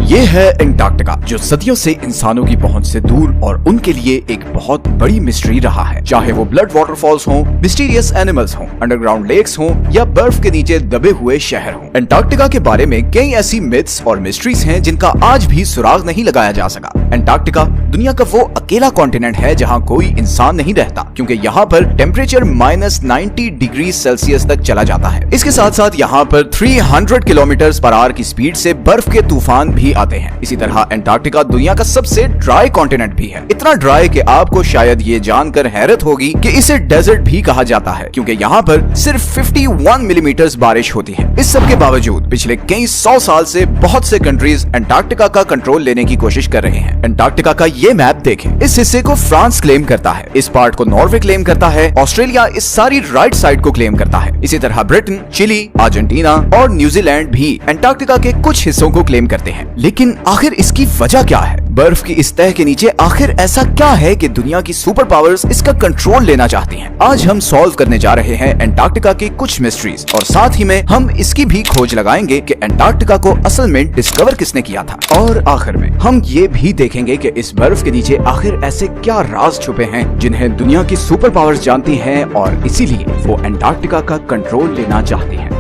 ये है अंटार्कटिका, जो सदियों से इंसानों की पहुंच से दूर और उनके लिए एक बहुत बड़ी मिस्ट्री रहा है। चाहे वो ब्लड वाटरफॉल्स हों, मिस्टीरियस एनिमल्स हों, अंडरग्राउंड लेक्स हों या बर्फ के नीचे दबे हुए शहर हों, अंटार्कटिका के बारे में कई ऐसी मिथ्स और मिस्ट्रीज हैं जिनका आज भी सुराग नहीं लगाया जा सका। अंटार्कटिका दुनिया का वो अकेला कॉन्टिनेंट है जहाँ कोई इंसान नहीं रहता, क्योंकि यहाँ पर टेम्परेचर -90 डिग्री सेल्सियस तक चला जाता है। इसके साथ साथ यहाँ पर 300 किलोमीटर पर आवर की स्पीड से बर्फ के तूफान भी आते हैं। इसी तरह अंटार्कटिका दुनिया का सबसे ड्राई कॉन्टिनेंट भी है, इतना ड्राई कि आपको शायद ये जानकर हैरत होगी कि इसे डेजर्ट भी कहा जाता है, क्योंकि यहाँ पर सिर्फ 51 मिलीमीटर बारिश होती है। इस सब के बावजूद पिछले कई 100 साल से बहुत से कंट्रीज अंटार्कटिका का कंट्रोल लेने की कोशिश कर रहे हैं। अंटार्कटिका का ये मैप देखें, इस हिस्से को फ्रांस क्लेम करता है, इस पार्ट को नॉर्वे क्लेम करता है, ऑस्ट्रेलिया इस सारी राइट साइड को क्लेम करता है। इसी तरह ब्रिटेन, चिली, अर्जेंटीना और न्यूजीलैंड भी अंटार्कटिका के कुछ हिस्सों को क्लेम करते हैं। लेकिन आखिर इसकी वजह क्या है? बर्फ की इस तह के नीचे आखिर ऐसा क्या है कि दुनिया की सुपर पावर्स इसका कंट्रोल लेना चाहती हैं? आज हम सॉल्व करने जा रहे हैं अंटार्कटिका की कुछ मिस्ट्रीज, और साथ ही में हम इसकी भी खोज लगाएंगे कि अंटार्कटिका को असल में डिस्कवर किसने किया था। और आखिर में हम ये भी देखेंगे कि इस बर्फ के नीचे आखिर ऐसे क्या राज छुपे हैं जिन्हें दुनिया की सुपर पावर्स जानती हैं और इसीलिए वो अंटार्कटिका का कंट्रोल लेना चाहती हैं।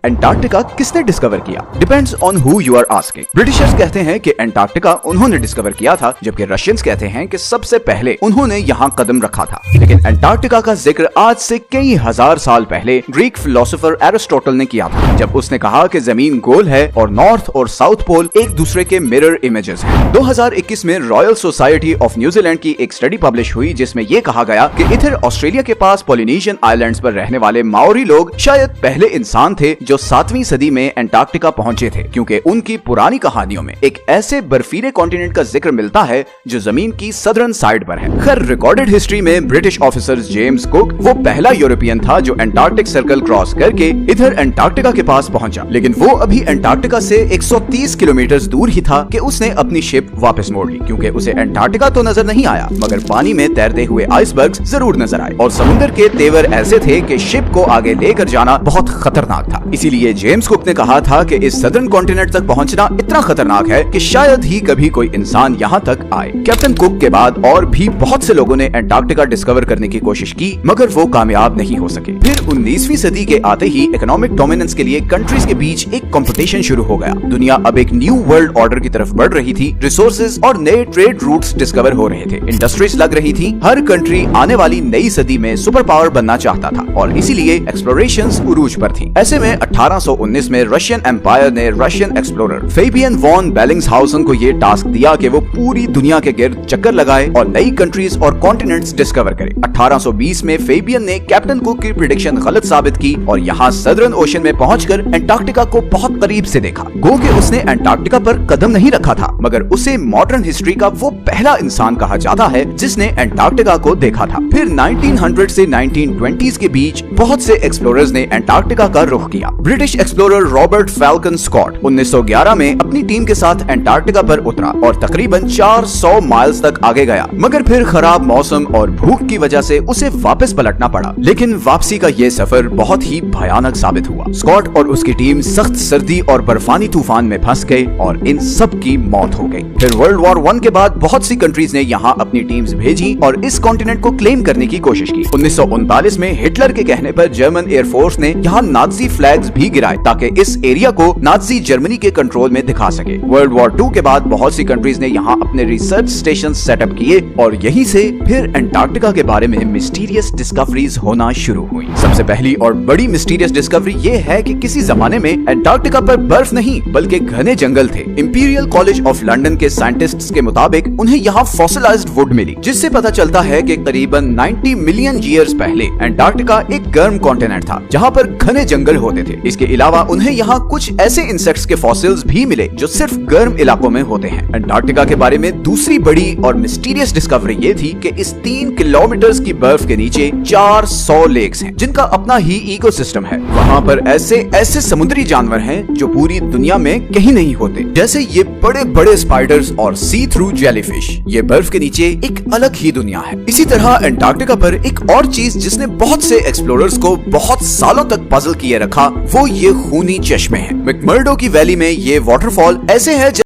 अंटार्कटिका किसने डिस्कवर किया? Depends on who you are asking. Britishers कहते हैं कि अंटार्कटिका उन्होंने डिस्कवर किया था, जबकि रशियंस कहते हैं कि सबसे पहले उन्होंने यहाँ कदम रखा था। लेकिन अंटार्कटिका का जिक्र आज से कई हजार साल पहले ग्रीक फिलोसोफर एरिस्टोटल ने किया था, जब उसने कहा कि जमीन गोल है और नॉर्थ और साउथ पोल एक दूसरे के मिरर इमेजेस हैं। 2021 में रॉयल सोसाइटी ऑफ न्यूजीलैंड की एक स्टडी पब्लिश हुई, जिसमें ये कहा गया कि इधर ऑस्ट्रेलिया के पास पॉलिनेशियन आइलैंड्स पर रहने वाले माओरी लोग शायद पहले इंसान थे जो 7वीं सदी में अंटार्कटिका पहुंचे थे, क्योंकि उनकी पुरानी कहानियों में एक ऐसे बर्फीले कॉन्टिनेंट का जिक्र मिलता है जो जमीन की सदर्न साइड पर है। खैर, रिकॉर्डेड हिस्ट्री में ब्रिटिश ऑफिसर जेम्स कुक वो पहला यूरोपियन था जो अंटार्कटिक सर्कल क्रॉस करके इधर अंटार्कटिका के पास पहुंचा, लेकिन वो अभी अंटार्कटिका से 130 किलोमीटर दूर ही था कि उसने अपनी शिप वापस मोड़ ली, क्योंकि उसे अंटार्कटिका तो नजर नहीं आया, मगर पानी में तैरते हुए आइसबर्ग्स जरूर नजर आए, और समुद्र के तेवर ऐसे थे कि शिप को आगे लेकर जाना बहुत खतरनाक था। इसीलिए जेम्स कुक ने कहा था कि इस सदर्न कॉन्टिनेंट तक पहुंचना इतना खतरनाक है कि शायद ही कभी कोई इंसान यहाँ तक आए। कैप्टन कुक के बाद और भी बहुत से लोगों ने अंटार्कटिका डिस्कवर करने की कोशिश की, मगर वो कामयाब नहीं हो सके। फिर 19वीं सदी के आते ही इकोनॉमिक डोमिनेंस के लिए कंट्रीज के बीच एक कंपटीशन शुरू हो गया। दुनिया अब एक न्यू वर्ल्ड ऑर्डर की तरफ बढ़ रही थी। रिसोर्सेज और नए ट्रेड रूट्स डिस्कवर हो रहे थे, इंडस्ट्रीज लग रही थी। हर कंट्री आने वाली नई सदी में सुपर पावर बनना चाहता था, और इसीलिए एक्सप्लोरेशंस उरूज पर थी। ऐसे में 1819 में रशियन एम्पायर ने रशियन एक्सप्लोरर फेबियन वॉन बेलिंग्सहाउसन को ये टास्क दिया कि वो पूरी दुनिया के गिर्द चक्कर लगाए और नई कंट्रीज और कॉन्टिनेंट्स डिस्कवर करे। 1820 में फेबियन ने कैप्टन कुक की प्रेडिक्शन गलत साबित की और यहाँ सदर्न ओशन में पहुंचकर अंटार्कटिका को बहुत करीब से देखा। गो कि उसने अंटार्कटिका पर कदम नहीं रखा था, मगर उसे मॉडर्न हिस्ट्री का वो पहला इंसान कहा जाता है जिसने अंटार्कटिका को देखा था। फिर 1900 से 1920s के बीच बहुत से एक्सप्लोरर्स ने अंटार्कटिका का रुख किया। British explorer Robert Falcon Scott 1911 में अपनी टीम के साथ अंटार्कटिका पर उतरा और तकरीबन 400 माइल्स तक आगे गया, मगर फिर खराब मौसम और भूख की वजह से उसे वापस पलटना पड़ा। लेकिन वापसी का ये सफर बहुत ही भयानक साबित हुआ। स्कॉट और उसकी टीम सख्त सर्दी और बर्फानी तूफान में फंस गए और इन सब की मौत हो गई। फिर वर्ल्ड वॉर 1 के बाद बहुत सी कंट्रीज ने यहाँ अपनी टीम्स भेजी और इस कॉन्टिनेंट को क्लेम करने की कोशिश की। 1939 में हिटलर के कहने पर जर्मन एयरफोर्स ने यहाँ नाजी फ्लैग्स भी गिराए ताकि इस एरिया को नाजी जर्मनी के कंट्रोल में दिखा सके। वर्ल्ड वॉर 2 के बाद बहुत सी कंट्रीज ने यहाँ अपने रिसर्च स्टेशन सेटअप किए और यहीं से फिर अंटार्कटिका के बारे में मिस्टीरियस डिस्कवरीज होना शुरू हुई। सबसे पहली और बड़ी मिस्टीरियस डिस्कवरी ये है कि किसी जमाने में अंटार्कटिका पर बर्फ नहीं बल्कि घने जंगल थे। इंपीरियल कॉलेज ऑफ लंदन के साइंटिस्ट्स के मुताबिक उन्हें यहाँ फॉसिलाइज्ड वुड मिली, जिससे पता चलता है कि करीबन 90 मिलियन ईयर्स पहले अंटार्कटिका एक गर्म कॉन्टिनेंट था जहाँ पर घने जंगल होते थे। इसके अलावा उन्हें यहाँ कुछ ऐसे इंसेक्ट्स के फॉसिल्स भी मिले जो सिर्फ गर्म इलाकों में होते हैं। अंटार्कटिका के बारे में दूसरी बड़ी और मिस्टीरियस डिस्कवरी ये थी कि इस 3 किलोमीटर की बर्फ के नीचे 400 लेक्स हैं जिनका अपना ही इकोसिस्टम है। वहाँ पर ऐसे समुद्री जानवर हैं जो पूरी दुनिया में कहीं नहीं होते, जैसे ये बड़े बड़े स्पाइडर्स और सी थ्रू जेलीफिश। ये बर्फ के नीचे एक अलग ही दुनिया है। इसी तरह अंटार्कटिका पर एक और चीज जिसने बहुत से एक्सप्लोरर्स को बहुत सालों तक पजल किए रखा वो ये खूनी चश्मे हैं। मैकमर्डो की वैली में ये वाटरफॉल ऐसे है